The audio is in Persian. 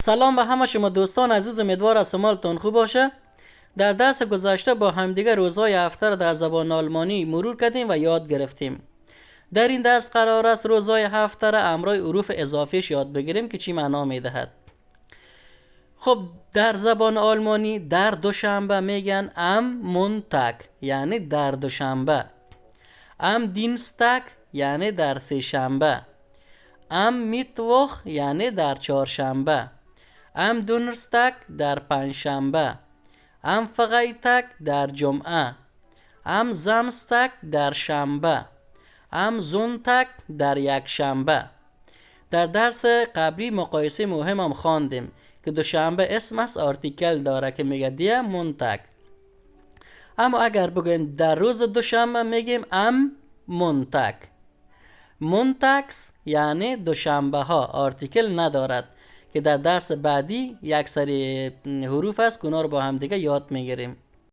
سلام به همه شما دوستان عزیز، امیدوار است حالتون خوب باشه. در درس گذشته با همدیگه روزهای هفته را در زبان آلمانی مرور کردیم و یاد گرفتیم. در این درس قرار است روزهای هفته را همراه حروف اضافیش یاد بگیریم که چی معنا میدهد. خب در زبان آلمانی در دوشنبه میگن ام مونتاگ، یعنی در دوشنبه. ام دینستاگ یعنی در سه شنبه. ام میتوخ یعنی در چهارشنبه. ام دونرستاگ در پنجشنبه. ام فغیتاگ در جمعه. ام زامستاگ در شنبه. ام زونتاگ در یک شنبه. در درس قبلی مقایسه مهم هم خواندیم که دوشنبه اسم است، آرتیکل داره که میگه دیا مونتاگ. اما اگر بگویم در روز دوشنبه میگیم ام مونتاگ. مونتاگس یعنی دوشنبه ها، آرتیکل ندارد که در درس بعدی یک سری حروف است که اونا رو با هم دیگه یاد میگیریم.